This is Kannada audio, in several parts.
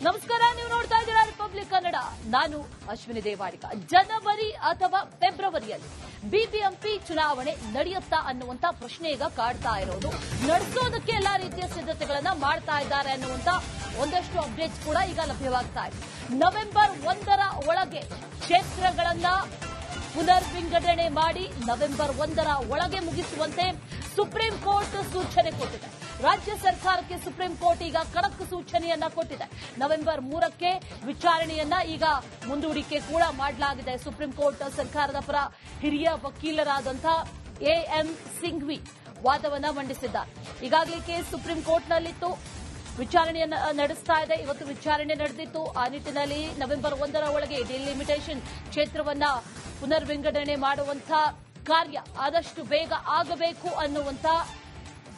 ನಮಸ್ಕಾರ, ನೀವು ನೋಡ್ತಾ ಇದ್ದೀರಾ ರಿಪಬ್ಲಿಕ್ ಕನ್ನಡ. ನಾನು ಅಶ್ವಿನಿ ದೇವಾಡಿಗ. ಜನವರಿ ಅಥವಾ ಫೆಬ್ರವರಿಯಲ್ಲಿ ಬಿಬಿಎಂಪಿ ಚುನಾವಣೆ ನಡೆಯುತ್ತಾ ಅನ್ನುವಂತ ಪ್ರಶ್ನೆ ಈಗ ಕಾಡ್ತಾ ಇರೋದು. ನಡೆಸೋದಕ್ಕೆ ಎಲ್ಲಾ ರೀತಿಯ ಸಿದ್ಧತೆಗಳನ್ನ ಮಾಡ್ತಾ ಇದ್ದಾರೆ ಅನ್ನುವಂತ ಒಂದಷ್ಟು ಅಪ್ಡೇಟ್ಸ್ ಕೂಡ ಈಗ ಲಭ್ಯವಾಗ್ತಾ ಇದೆ. ನವೆಂಬರ್ 1ರ ಒಳಗೆ ಕ್ಷೇತ್ರಗಳನ್ನ ಪುನರ್ ವಿಂಗಡಣೆ ಮಾಡಿ ನವೆಂಬರ್ 1ರ ಒಳಗೆ ಮುಗಿಸುವಂತೆ ಸುಪ್ರೀಂ ಕೋರ್ಟ್ ಸೂಚನೆ ಕೊಟ್ಟಿದೆ. ರಾಜ್ಯ ಸರ್ಕಾರಕ್ಕೆ ಸುಪ್ರೀಂ ಕೋರ್ಟ್ ಈಗ ಖಡಕ್ ಸೂಚನೆಯನ್ನ ಕೊಟ್ಟಿದೆ. ನವೆಂಬರ್ 3ಕ್ಕೆ ವಿಚಾರಣೆಯನ್ನ ಈಗ ಮುಂದೂಡಿಕೆ ಕೂಡ ಮಾಡಲಾಗಿದೆ. ಸುಪ್ರೀಂ ಕೋರ್ಟ್ ಸರ್ಕಾರದ ಪರ ಹಿರಿಯ ವಕೀಲರಾದಂತಹ ಎಎಂ ಸಿಂಘ್ವಿ ವಾದವನ್ನ ಮಂಡಿಸಿದ್ದಾರೆ. ಈಗಾಗಲೇ ಕೇಸ್ ಸುಪ್ರೀಂ ಕೋರ್ಟ್ನಲ್ಲಿತ್ತು, ವಿಚಾರಣೆಯನ್ನು ನಡೆಸ್ತಾ ಇದೆ. ಇವತ್ತು ವಿಚಾರಣೆ ನಡೆದಿತ್ತು. ಆ ನಿಟ್ಟಿನಲ್ಲಿ ನವೆಂಬರ್ 1ರ ಒಳಗೆ ಡಿಲಿಮಿಟೇಷನ್ ಕ್ಷೇತ್ರವನ್ನ ಪುನರ್ ವಿಂಗಡಣೆ ಮಾಡುವಂತಹ ಕಾರ್ಯ ಆದಷ್ಟು ಬೇಗ ಆಗಬೇಕು ಅನ್ನುವಂತ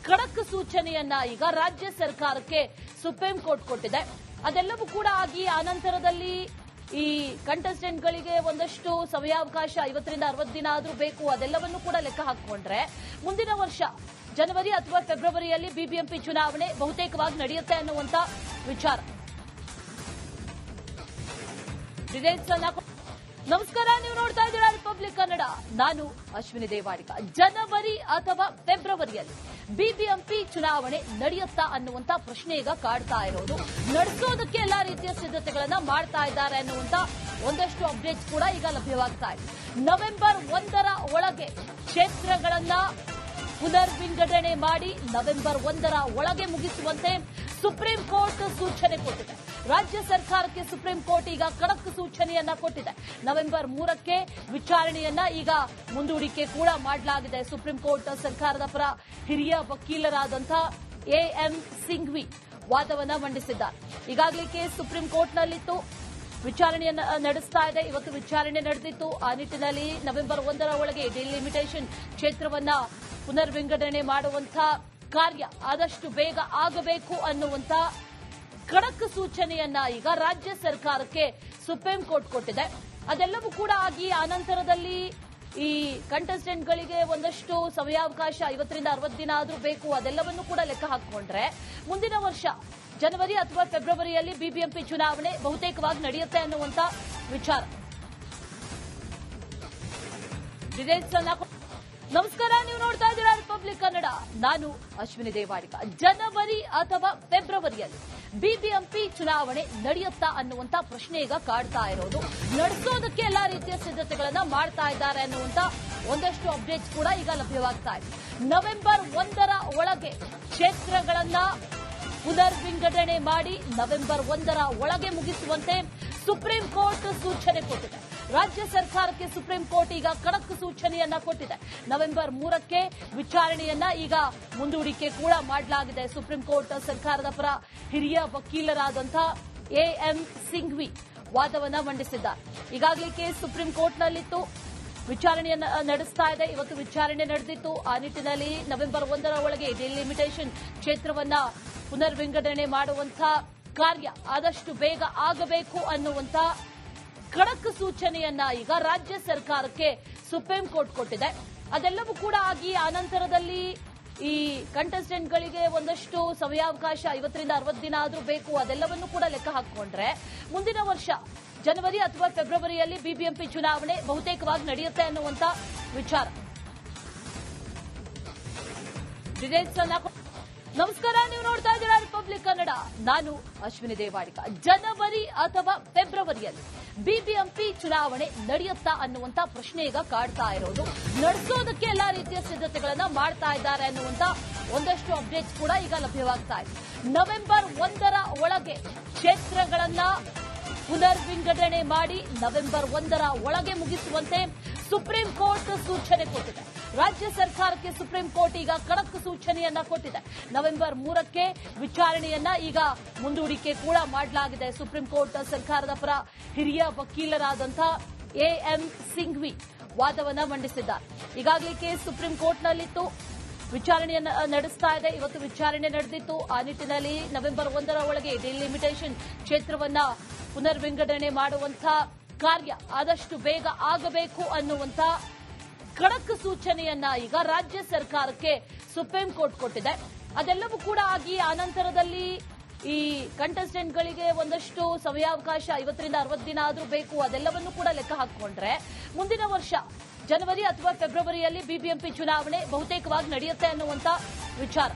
ಖಡಕ್ ಸೂಚನೆಯನ್ನ ಈಗ ರಾಜ್ಯ ಸರ್ಕಾರಕ್ಕೆ ಸುಪ್ರೀಂ ಕೋರ್ಟ್ ಕೊಟ್ಟಿದೆ. ಅದೆಲ್ಲವೂ ಕೂಡ ಆಗಿ ಆನಂತರದಲ್ಲಿ ಈ ಕಂಟೆಸ್ಟೆಂಟ್ಗಳಿಗೆ ಒಂದಷ್ಟು ಸಮಯಾವಕಾಶ 50ರಿಂದ 60 ದಿನ ಆದರೂ ಬೇಕು. ಅದೆಲ್ಲವನ್ನೂ ಕೂಡ ಲೆಕ್ಕ ಹಾಕಿಕೊಂಡ್ರೆ ಮುಂದಿನ ವರ್ಷ ಜನವರಿ ಅಥವಾ ಫೆಬ್ರವರಿಯಲ್ಲಿ ಬಿಬಿಎಂಪಿ ಚುನಾವಣೆ ಬಹುತೇಕವಾಗಿ ನಡೆಯುತ್ತೆ ಅನ್ನುವಂತ ವಿಚಾರ. ನಮಸ್ಕಾರ, ನೀವು ನೋಡ್ತಾ ಇದ್ದೀರಾ ರಿಪಬ್ಲಿಕ್ ಕನ್ನಡ. ನಾನು ಅಶ್ವಿನಿ ದೇವಾಡಿಗ. ಜನವರಿ ಅಥವಾ ಫೆಬ್ರವರಿಯಲ್ಲಿ ಬಿಬಿಎಂಪಿ ಚುನಾವಣೆ ನಡೆಯುತ್ತಾ ಅನ್ನುವಂತ ಪ್ರಶ್ನೆ ಈಗ ಕಾಡ್ತಾ ಇರೋದು. ನಡೆಸೋದಕ್ಕೆ ಎಲ್ಲಾ ರೀತಿಯ ಸಿದ್ಧತೆಗಳನ್ನ ಮಾಡ್ತಾ ಇದ್ದಾರೆ ಅನ್ನುವಂತ ಒಂದಷ್ಟು ಅಪ್ಡೇಟ್ಸ್ ಕೂಡ ಈಗ ಲಭ್ಯವಾಗ್ತಾ ಇದೆ. ನವೆಂಬರ್ 1ರ ಒಳಗೆ ಕ್ಷೇತ್ರಗಳನ್ನ ಪುನರ್ ವಿಂಗಡಣೆ ಮಾಡಿ ನವೆಂಬರ್ 1ರ ಒಳಗೆ ಮುಗಿಸುವಂತೆ ಸುಪ್ರೀಂ ಕೋರ್ಟ್ ಸೂಚನೆ ಕೊಟ್ಟಿದೆ. ರಾಜ್ಯ ಸರ್ಕಾರಕ್ಕೆ ಸುಪ್ರೀಂ ಕೋರ್ಟ್ ಈಗ ಖಡಕ್ ಸೂಚನೆಯನ್ನ ಕೊಟ್ಟಿದೆ. ನವೆಂಬರ್ 3ಕ್ಕೆ ವಿಚಾರಣೆಯನ್ನ ಈಗ ಮುಂದೂಡಿಕೆ ಕೂಡ ಮಾಡಲಾಗಿದೆ. ಸುಪ್ರೀಂ ಕೋರ್ಟ್ ಸರ್ಕಾರದ ಪರ ಹಿರಿಯ ವಕೀಲರಾದಂತಹ ಎಎಂ ಸಿಂಘ್ವಿ ವಾದವನ್ನ ಮಂಡಿಸಿದ್ದಾರೆ. ಈಗಾಗಲೇ ಕೇಸ್ ಸುಪ್ರೀಂ ಕೋರ್ಟ್ನಲ್ಲಿತ್ತು, ವಿಚಾರಣೆಯನ್ನು ನಡೆಸ್ತಾ ಇದೆ. ಇವತ್ತು ವಿಚಾರಣೆ ನಡೆದಿತ್ತು. ಆ ನಿಟ್ಟಿನಲ್ಲಿ ನವೆಂಬರ್ 1ರ ಒಳಗೆ ಡಿಲಿಮಿಟೇಷನ್ ಕ್ಷೇತ್ರವನ್ನ ಪುನರ್ ವಿಂಗಡಣೆ ಮಾಡುವಂತಹ ಕಾರ್ಯ ಆದಷ್ಟು ಬೇಗ ಆಗಬೇಕು ಅನ್ನುವಂತ ಖಡಕ್ ಸೂಚನೆಯನ್ನ ಈಗ ರಾಜ್ಯ ಸರ್ಕಾರಕ್ಕೆ ಸುಪ್ರೀಂ ಕೋರ್ಟ್ ಕೊಟ್ಟಿದೆ. ಅದೆಲ್ಲವೂ ಕೂಡ ಆಗಿ ಆನಂತರದಲ್ಲಿ ಈ ಕಂಟೆಸ್ಟೆಂಟ್ಗಳಿಗೆ ಒಂದಷ್ಟು ಸಮಯಾವಕಾಶ 50ರಿಂದ 60 ದಿನ ಆದರೂ ಬೇಕು. ಅದೆಲ್ಲವನ್ನೂ ಕೂಡ ಲೆಕ್ಕ ಹಾಕಿಕೊಂಡ್ರೆ ಮುಂದಿನ ವರ್ಷ ಜನವರಿ ಅಥವಾ ಫೆಬ್ರವರಿಯಲ್ಲಿ ಬಿಬಿಎಂಪಿ ಚುನಾವಣೆ ಬಹುತೇಕವಾಗಿ ನಡೆಯುತ್ತೆ ಅನ್ನುವಂತ ವಿಚಾರ. ನಮಸ್ಕಾರ, ನೀವು ನೋಡ್ತಾ ಇದ್ದೀರಾ ರಿಪಬ್ಲಿಕ್ ಕನ್ನಡ. ನಾನು ಅಶ್ವಿನಿ ದೇವಾಡಿಗ. ಜನವರಿ ಅಥವಾ ಫೆಬ್ರವರಿಯಲ್ಲಿ ಬಿಬಿಎಂಪಿ ಚುನಾವಣೆ ನಡೆಯುತ್ತಾ ಅನ್ನುವಂತ ಪ್ರಶ್ನೆ ಈಗ ಕಾಡ್ತಾ ಇರೋದು. ನಡೆಸೋದಕ್ಕೆ ಎಲ್ಲಾ ರೀತಿಯ ಸಿದ್ಧತೆಗಳನ್ನ ಮಾಡ್ತಾ ಇದ್ದಾರೆ ಅನ್ನುವಂತ ಒಂದಷ್ಟು ಅಪ್ಡೇಟ್ಸ್ ಕೂಡ ಈಗ ಲಭ್ಯವಾಗ್ತಾ ಇದೆ. ನವೆಂಬರ್ 1ರ ಒಳಗೆ ಕ್ಷೇತ್ರಗಳನ್ನ ಪುನರ್ ವಿಂಗಡಣೆ ಮಾಡಿ ನವೆಂಬರ್ 1ರ ಒಳಗೆ ಮುಗಿಸುವಂತೆ ಸುಪ್ರೀಂ ಕೋರ್ಟ್ ಸೂಚನೆ ಕೊಟ್ಟಿದೆ. ರಾಜ್ಯ ಸರ್ಕಾರಕ್ಕೆ ಸುಪ್ರೀಂ ಕೋರ್ಟ್ ಈಗ ಖಡಕ್ ಸೂಚನೆಯನ್ನ ಕೊಟ್ಟಿದೆ. ನವೆಂಬರ್ 3ಕ್ಕೆ ವಿಚಾರಣೆಯನ್ನ ಈಗ ಮುಂದೂಡಿಕೆ ಕೂಡ ಮಾಡಲಾಗಿದೆ. ಸುಪ್ರೀಂ ಕೋರ್ಟ್ ಸರ್ಕಾರದ ಪರ ಹಿರಿಯ ವಕೀಲರಾದಂತಹ ಎಎಂ ಸಿಂಘ್ವಿ ವಾದವನ್ನ ಮಂಡಿಸಿದ್ದಾರೆ. ಈಗಾಗಲೇ ಕೇಸ್ ಸುಪ್ರೀಂ ಕೋರ್ಟ್ನಲ್ಲಿತ್ತು, ವಿಚಾರಣೆಯನ್ನು ನಡೆಸ್ತಾ ಇದೆ. ಇವತ್ತು ವಿಚಾರಣೆ ನಡೆದಿತ್ತು. ಆ ನಿಟ್ಟಿನಲ್ಲಿ ನವೆಂಬರ್ 1ರ ಒಳಗೆ ಡಿಲಿಮಿಟೇಷನ್ ಕ್ಷೇತ್ರವನ್ನ ಪುನರ್ ವಿಂಗಡಣೆ ಮಾಡುವಂತಹ ಕಾರ್ಯ ಆದಷ್ಟು ಬೇಗ ಆಗಬೇಕು ಅನ್ನುವಂತ ಖಡಕ್ ಸೂಚನೆಯನ್ನ ಈಗ ರಾಜ್ಯ ಸರ್ಕಾರಕ್ಕೆ ಸುಪ್ರೀಂ ಕೋರ್ಟ್ ಕೊಟ್ಟಿದೆ. ಅದೆಲ್ಲವೂ ಕೂಡ ಆಗಿ ಆನಂತರದಲ್ಲಿ ಈ ಕಂಟೆಸ್ಟೆಂಟ್ಗಳಿಗೆ ಒಂದಷ್ಟು ಸಮಯಾವಕಾಶ 50ರಿಂದ 60 ದಿನ ಆದರೂ ಬೇಕು. ಅದೆಲ್ಲವನ್ನೂ ಕೂಡ ಲೆಕ್ಕ ಹಾಕಿಕೊಂಡ್ರೆ ಮುಂದಿನ ವರ್ಷ ಜನವರಿ ಅಥವಾ ಫೆಬ್ರವರಿಯಲ್ಲಿ ಬಿಬಿಎಂಪಿ ಚುನಾವಣೆ ಬಹುತೇಕವಾಗಿ ನಡೆಯುತ್ತೆ ಅನ್ನುವಂತ ವಿಚಾರ. ನಮಸ್ಕಾರ, ನೀವು ನೋಡ್ತಾ ಇದ್ದೀರಾ ರಿಪಬ್ಲಿಕ್ ಕನ್ನಡ. ನಾನು ಅಶ್ವಿನಿ ದೇವಾಡಿಗ. ಜನವರಿ ಅಥವಾ ಫೆಬ್ರವರಿಯಲ್ಲಿ ಬಿಬಿಎಂಪಿ ಚುನಾವಣೆ ನಡೆಯುತ್ತಾ ಅನ್ನುವಂತ ಪ್ರಶ್ನೆ ಈಗ ಕಾಡ್ತಾ ಇರೋದು. ನಡೆಸೋದಕ್ಕೆ ಎಲ್ಲಾ ರೀತಿಯ ಸಿದ್ಧತೆಗಳನ್ನ ಮಾಡ್ತಾ ಇದ್ದಾರೆ ಅನ್ನುವಂತ ಒಂದಷ್ಟು ಅಪ್ಡೇಟ್ಸ್ ಕೂಡ ಈಗ ಲಭ್ಯವಾಗ್ತಾ ಇದೆ. ನವೆಂಬರ್ 1ರ ಒಳಗೆ ಕ್ಷೇತ್ರಗಳನ್ನ ಪುನರ್ ವಿಂಗಡಣೆ ಮಾಡಿ ನವೆಂಬರ್ 1ರ ಒಳಗೆ ಮುಗಿಸುವಂತೆ ಸುಪ್ರೀಂ ಕೋರ್ಟ್ ಸೂಚನೆ ಕೊಟ್ಟಿದೆ. ರಾಜ್ಯ ಸರ್ಕಾರಕ್ಕೆ ಸುಪ್ರೀಂ ಕೋರ್ಟ್ ಈಗ ಖಡಕ್ ಸೂಚನೆಯನ್ನ ಕೊಟ್ಟಿದೆ. ನವೆಂಬರ್ 3ಕ್ಕೆ ವಿಚಾರಣೆಯನ್ನ ಈಗ ಮುಂದೂಡಿಕೆ ಕೂಡ ಮಾಡಲಾಗಿದೆ. ಸುಪ್ರೀಂ ಕೋರ್ಟ್ ಸರ್ಕಾರದ ಪರ ಹಿರಿಯ ವಕೀಲರಾದಂತಹ ಎಎಂ ಸಿಂಘ್ವಿ ವಾದವನ್ನ ಮಂಡಿಸಿದ್ದಾರೆ. ಈಗಾಗಲೇ ಕೇಸ್ ಸುಪ್ರೀಂ ಕೋರ್ಟ್ನಲ್ಲಿತ್ತು, ವಿಚಾರಣೆಯನ್ನು ನಡೆಸ್ತಾ ಇದೆ. ಇವತ್ತು ವಿಚಾರಣೆ ನಡೆದಿತ್ತು. ಆ ನಿಟ್ಟಿನಲ್ಲಿ ನವೆಂಬರ್ 1ರ ಒಳಗೆ ಡಿಲಿಮಿಟೇಷನ್ ಕ್ಷೇತ್ರವನ್ನ ಪುನರ್ ವಿಂಗಡಣೆ ಮಾಡುವಂತಹ ಕಾರ್ಯ ಆದಷ್ಟು ಬೇಗ ಆಗಬೇಕು ಅನ್ನುವಂತ ಖಡಕ್ ಸೂಚನೆಯನ್ನ ಈಗ ರಾಜ್ಯ ಸರ್ಕಾರಕ್ಕೆ ಸುಪ್ರೀಂ ಕೋರ್ಟ್ ಕೊಟ್ಟಿದೆ. ಅದೆಲ್ಲವೂ ಕೂಡ ಆಗಿ ಆನಂತರದಲ್ಲಿ ಈ ಕಂಟೆಸ್ಟೆಂಟ್ಗಳಿಗೆ ಒಂದಷ್ಟು ಸಮಯಾವಕಾಶ 50ರಿಂದ 60 ದಿನ ಆದ್ರೂ ಬೇಕು, ಅದೆಲ್ಲವನ್ನೂ ಕೂಡ ಲೆಕ್ಕ ಹಾಕಿಕೊಂಡ್ರೆ ಮುಂದಿನ ವರ್ಷ ಜನವರಿ ಅಥವಾ ಫೆಬ್ರವರಿಯಲ್ಲಿ ಬಿಬಿಎಂಪಿ ಚುನಾವಣೆ ಬಹುತೇಕವಾಗಿ ನಡೆಯುತ್ತೆ ಅನ್ನುವಂತ ವಿಚಾರ.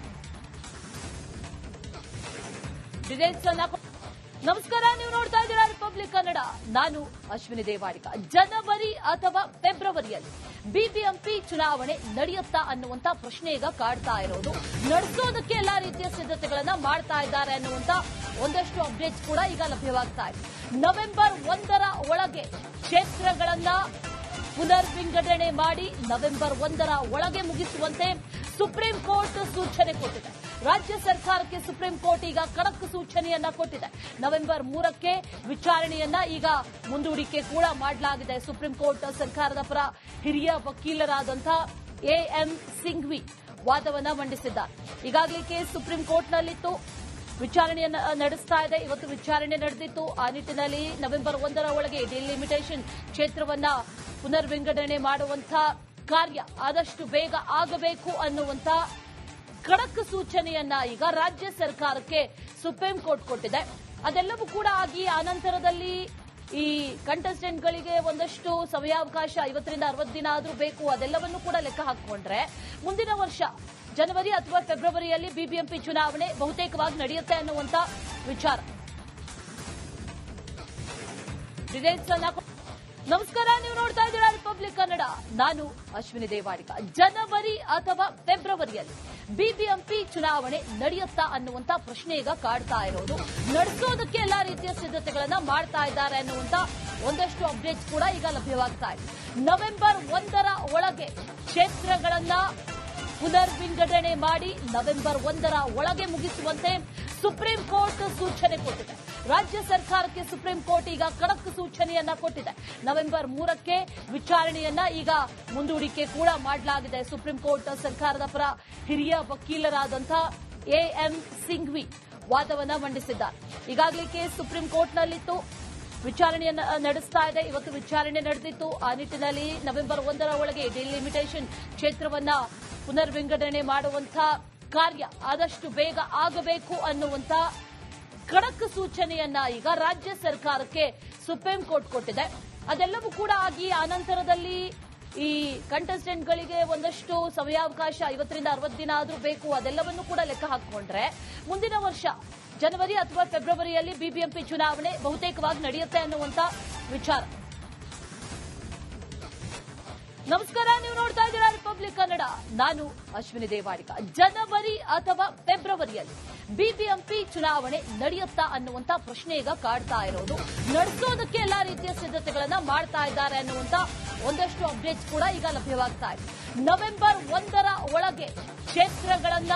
ನಮಸ್ಕಾರ, ನೀವು ನೋಡ್ತಾ ಇದ್ದೀರಾ ರಿಪಬ್ಲಿಕ್ ಕನ್ನಡ. ನಾನು ಅಶ್ವಿನಿ ದೇವಾಡಿಗ. ಜನವರಿ ಅಥವಾ ಫೆಬ್ರವರಿಯಲ್ಲಿ ಬಿಬಿಎಂಪಿ ಚುನಾವಣೆ ನಡೆಯುತ್ತಾ ಅನ್ನುವಂತ ಪ್ರಶ್ನೆ ಈಗ ಕಾಡ್ತಾ ಇರೋದು. ನಡೆಸೋದಕ್ಕೆ ಎಲ್ಲಾ ರೀತಿಯ ಸಿದ್ಧತೆಗಳನ್ನ ಮಾಡ್ತಾ ಇದ್ದಾರೆ ಅನ್ನುವಂತ ಒಂದಷ್ಟು ಅಪ್ಡೇಟ್ಸ್ ಕೂಡ ಈಗ ಲಭ್ಯವಾಗ್ತಾ ಇದೆ. ನವೆಂಬರ್ 1ರ ಒಳಗೆ ಕ್ಷೇತ್ರಗಳನ್ನ ಪುನರ್ ವಿಂಗಡಣೆ ಮಾಡಿ ನವೆಂಬರ್ 1ರ ಒಳಗೆ ಮುಗಿಸುವಂತೆ ಸುಪ್ರೀಂ ಕೋರ್ಟ್ ಸೂಚನೆ ಕೊಟ್ಟಿದೆ. ರಾಜ್ಯ ಸರ್ಕಾರಕ್ಕೆ ಸುಪ್ರೀಂ ಕೋರ್ಟ್ ಈಗ ಖಡಕ್ ಸೂಚನೆಯನ್ನ ಕೊಟ್ಟಿದೆ. ನವೆಂಬರ್ 3ಕ್ಕೆ ವಿಚಾರಣೆಯನ್ನ ಈಗ ಮುಂದೂಡಿಕೆ ಕೂಡ ಮಾಡಲಾಗಿದೆ. ಸುಪ್ರೀಂ ಕೋರ್ಟ್ ಸರ್ಕಾರದ ಪರ ಹಿರಿಯ ವಕೀಲರಾದಂತಹ ಎಎಂ ಸಿಂಘ್ವಿ ವಾದವನ್ನ ಮಂಡಿಸಿದ್ದಾರೆ. ಈಗಾಗಲೇ ಕೇಸ್ ಸುಪ್ರೀಂ ಕೋರ್ಟ್ನಲ್ಲಿತ್ತು, ವಿಚಾರಣೆಯನ್ನು ನಡೆಸ್ತಾ ಇದೆ. ಇವತ್ತು ವಿಚಾರಣೆ ನಡೆದಿತ್ತು. ಆ ನಿಟ್ಟಿನಲ್ಲಿ ನವೆಂಬರ್ 1ರ ಒಳಗೆ ಡಿಲಿಮಿಟೇಷನ್ ಕ್ಷೇತ್ರವನ್ನ ಪುನರ್ ವಿಂಗಡಣೆ ಮಾಡುವಂತಹ ಕಾರ್ಯ ಆದಷ್ಟು ಬೇಗ ಆಗಬೇಕು ಅನ್ನುವಂತ ಖಡಕ್ ಸೂಚನೆಯನ್ನ ಈಗ ರಾಜ್ಯ ಸರ್ಕಾರಕ್ಕೆ ಸುಪ್ರೀಂ ಕೋರ್ಟ್ ಕೊಟ್ಟಿದೆ. ಅದೆಲ್ಲವೂ ಕೂಡ ಆಗಿ ಆನಂತರದಲ್ಲಿ ಈ ಕಂಟೆಸ್ಟೆಂಟ್ಗಳಿಗೆ ಒಂದಷ್ಟು ಸಮಯಾವಕಾಶ 50ರಿಂದ 60 ದಿನ ಆದ್ರೂ ಬೇಕು, ಅದೆಲ್ಲವನ್ನೂ ಕೂಡ ಲೆಕ್ಕ ಹಾಕಿಕೊಂಡ್ರೆ ಮುಂದಿನ ವರ್ಷ ಜನವರಿ ಅಥವಾ ಫೆಬ್ರವರಿಯಲ್ಲಿ ಬಿಬಿಎಂಪಿ ಚುನಾವಣೆ ಬಹುತೇಕವಾಗಿ ನಡೆಯುತ್ತೆ ಅನ್ನುವಂತ ವಿಚಾರ. ನಮಸ್ಕಾರ, ನೀವು ನೋಡ್ತಾ ಇದ್ದೀರಾ ರಿಪಬ್ಲಿಕ್ ಕನ್ನಡ. ನಾನು ಅಶ್ವಿನಿ ದೇವಾಡಿಗ. ಜನವರಿ ಅಥವಾ ಫೆಬ್ರವರಿಯಲ್ಲಿ ಬಿಬಿಎಂಪಿ ಚುನಾವಣೆ ನಡೆಯುತ್ತಾ ಅನ್ನುವಂತ ಪ್ರಶ್ನೆ ಈಗ ಕಾಡ್ತಾ ಇರೋದು. ನಡೆಸೋದಕ್ಕೆ ಎಲ್ಲಾ ರೀತಿಯ ಸಿದ್ಧತೆಗಳನ್ನ ಮಾಡ್ತಾ ಇದ್ದಾರೆ ಅನ್ನುವಂತ ಒಂದಷ್ಟು ಅಪ್ಡೇಟ್ಸ್ ಕೂಡ ಈಗ ಲಭ್ಯವಾಗ್ತಾ ಇದೆ. ನವೆಂಬರ್ 1ರ ಒಳಗೆ ಕ್ಷೇತ್ರಗಳನ್ನ ಪುನರ್ ವಿಂಗಡಣೆ ಮಾಡಿ ನವೆಂಬರ್ 1ರ ಒಳಗೆ ಮುಗಿಸುವಂತೆ ಸುಪ್ರೀಂ ಕೋರ್ಟ್ ಸೂಚನೆ ಕೊಟ್ಟಿದೆ. ರಾಜ್ಯ ಸರ್ಕಾರಕ್ಕೆ ಸುಪ್ರೀಂ ಕೋರ್ಟ್ ಈಗ ಖಡಕ್ ಸೂಚನೆಯನ್ನ ಕೊಟ್ಟಿದೆ. ನವೆಂಬರ್ 3ಕ್ಕೆ ವಿಚಾರಣೆಯನ್ನ ಈಗ ಮುಂದೂಡಿಕೆ ಕೂಡ ಮಾಡಲಾಗಿದೆ. ಸುಪ್ರೀಂ ಕೋರ್ಟ್ ಸರ್ಕಾರದ ಪರ ಹಿರಿಯ ವಕೀಲರಾದಂತಹ ಎಎಂ ಸಿಂಘ್ವಿ ವಾದವನ್ನ ಮಂಡಿಸಿದ್ದಾರೆ. ಈಗಾಗಲೇ ಕೇಸ್ ಸುಪ್ರೀಂ ಕೋರ್ಟ್ನಲ್ಲಿತ್ತು, ವಿಚಾರಣೆಯನ್ನು ನಡೆಸ್ತಾ ಇದೆ. ಇವತ್ತು ವಿಚಾರಣೆ ನಡೆದಿತ್ತು. ಆ ನಿಟ್ಟಿನಲ್ಲಿ ನವೆಂಬರ್ 1ರ ಒಳಗೆ ಡಿಲಿಮಿಟೇಷನ್ ಕ್ಷೇತ್ರವನ್ನ ಪುನರ್ ವಿಂಗಡಣೆ ಮಾಡುವಂತಹ ಕಾರ್ಯ ಆದಷ್ಟು ಬೇಗ ಆಗಬೇಕು ಅನ್ನುವಂತ ಖಡಕ್ ಸೂಚನೆಯನ್ನ ಈಗ ರಾಜ್ಯ ಸರ್ಕಾರಕ್ಕೆ ಸುಪ್ರೀಂ ಕೋರ್ಟ್ ಕೊಟ್ಟಿದೆ. ಅದೆಲ್ಲವೂ ಕೂಡ ಆಗಿ ಆನಂತರದಲ್ಲಿ ಈ ಕಂಟೆಸ್ಟೆಂಟ್ಗಳಿಗೆ ಒಂದಷ್ಟು ಸಮಯಾವಕಾಶ 50ರಿಂದ 60 ದಿನ ಆದ್ರೂ ಬೇಕು, ಅದೆಲ್ಲವನ್ನೂ ಕೂಡ ಲೆಕ್ಕ ಹಾಕಿಕೊಂಡ್ರೆ ಮುಂದಿನ ವರ್ಷ ಜನವರಿ ಅಥವಾ ಫೆಬ್ರವರಿಯಲ್ಲಿ ಬಿಬಿಎಂಪಿ ಚುನಾವಣೆ ಬಹುತೇಕವಾಗಿ ನಡೆಯುತ್ತೆ ಅನ್ನುವಂತ ವಿಚಾರ. ನಮಸ್ಕಾರ, ನೀವು ನೋಡ್ತಾ ಇದ್ದೀರಾ ರಿಪಬ್ಲಿಕ್ ಕನ್ನಡ. ನಾನು ಅಶ್ವಿನಿ ದೇವಾಡಿಗ. ಜನವರಿ ಅಥವಾ ಫೆಬ್ರವರಿಯಲ್ಲಿ ಬಿಬಿಎಂಪಿ ಚುನಾವಣೆ ನಡೆಯುತ್ತಾ ಅನ್ನುವಂತ ಪ್ರಶ್ನೆ ಈಗ ಕಾಡ್ತಾ ಇರೋದು. ನಡೆಸೋದಕ್ಕೆ ಎಲ್ಲಾ ರೀತಿಯ ಸಿದ್ಧತೆಗಳನ್ನ ಮಾಡ್ತಾ ಇದ್ದಾರೆ ಅನ್ನುವಂತ ಒಂದಷ್ಟು ಅಪ್ಡೇಟ್ಸ್ ಕೂಡ ಈಗ ಲಭ್ಯವಾಗ್ತಾ ಇದೆ. ನವೆಂಬರ್ 1ರ ಒಳಗೆ ಕ್ಷೇತ್ರಗಳನ್ನ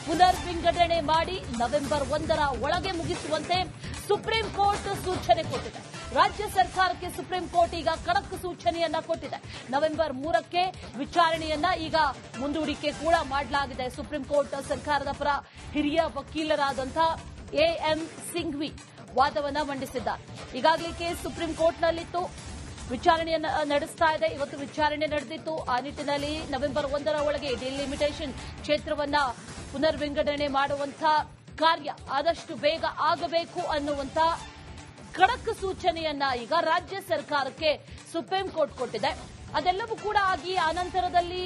ಪುನರ್ ವಿಂಗಡಣೆ ಮಾಡಿ ನವೆಂಬರ್ 1ರ ಒಳಗೆ ಮುಗಿಸುವಂತೆ ಸುಪ್ರೀಂ ಕೋರ್ಟ್ ಸೂಚನೆ ಕೊಟ್ಟಿದೆ. ರಾಜ್ಯ ಸರ್ಕಾರಕ್ಕೆ ಸುಪ್ರೀಂ ಕೋರ್ಟ್ ಈಗ ಖಡಕ್ ಸೂಚನೆಯನ್ನ ಕೊಟ್ಟಿದೆ. ನವೆಂಬರ್ 3ಕ್ಕೆ ವಿಚಾರಣೆಯನ್ನ ಈಗ ಮುಂದೂಡಿಕೆ ಕೂಡ ಮಾಡಲಾಗಿದೆ. ಸುಪ್ರೀಂ ಕೋರ್ಟ್ ಸರ್ಕಾರದ ಪರ ಹಿರಿಯ ವಕೀಲರಾದಂತಹ ಎಎಂ ಸಿಂಘ್ವಿ ವಾದವನ್ನ ಮಂಡಿಸಿದ್ದಾರೆ. ಈಗಾಗಲೇ ಕೇಸ್ ಸುಪ್ರೀಂ ಕೋರ್ಟ್ನಲ್ಲಿತ್ತು, ವಿಚಾರಣೆಯನ್ನು ನಡೆಸ್ತಾ ಇದೆ. ಇವತ್ತು ವಿಚಾರಣೆ ನಡೆದಿತ್ತು. ಆ ನಿಟ್ಟಿನಲ್ಲಿ ನವೆಂಬರ್ 1ರ ಒಳಗೆ ಡಿಲಿಮಿಟೇಷನ್ ಕ್ಷೇತ್ರವನ್ನ ಪುನರ್ ವಿಂಗಡಣೆ ಮಾಡುವಂತಹ ಕಾರ್ಯ ಆದಷ್ಟು ಬೇಗ ಆಗಬೇಕು ಅನ್ನುವಂತ ಖಡಕ್ ಸೂಚನೆಯನ್ನ ಈಗ ರಾಜ್ಯ ಸರ್ಕಾರಕ್ಕೆ ಸುಪ್ರೀಂ ಕೋರ್ಟ್ ಕೊಟ್ಟಿದೆ. ಅದೆಲ್ಲವೂ ಕೂಡ ಆಗಿ ಆನಂತರದಲ್ಲಿ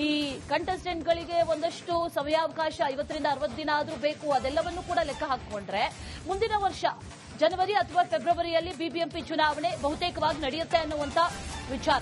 ಈ ಕಂಟೆಸ್ಟೆಂಟ್ಗಳಿಗೆ ಒಂದಷ್ಟು ಸಮಯಾವಕಾಶ 50ರಿಂದ 60 ದಿನ ಆದ್ರೂ ಬೇಕು, ಅದೆಲ್ಲವನ್ನೂ ಕೂಡ ಲೆಕ್ಕ ಹಾಕಿಕೊಂಡ್ರೆ ಮುಂದಿನ ವರ್ಷ ಜನವರಿ ಅಥವಾ ಫೆಬ್ರವರಿಯಲ್ಲಿ ಬಿಬಿಎಂಪಿ ಚುನಾವಣೆ ಬಹುತೇಕವಾಗಿ ನಡೆಯುತ್ತೆ ಅನ್ನುವಂತ ವಿಚಾರ.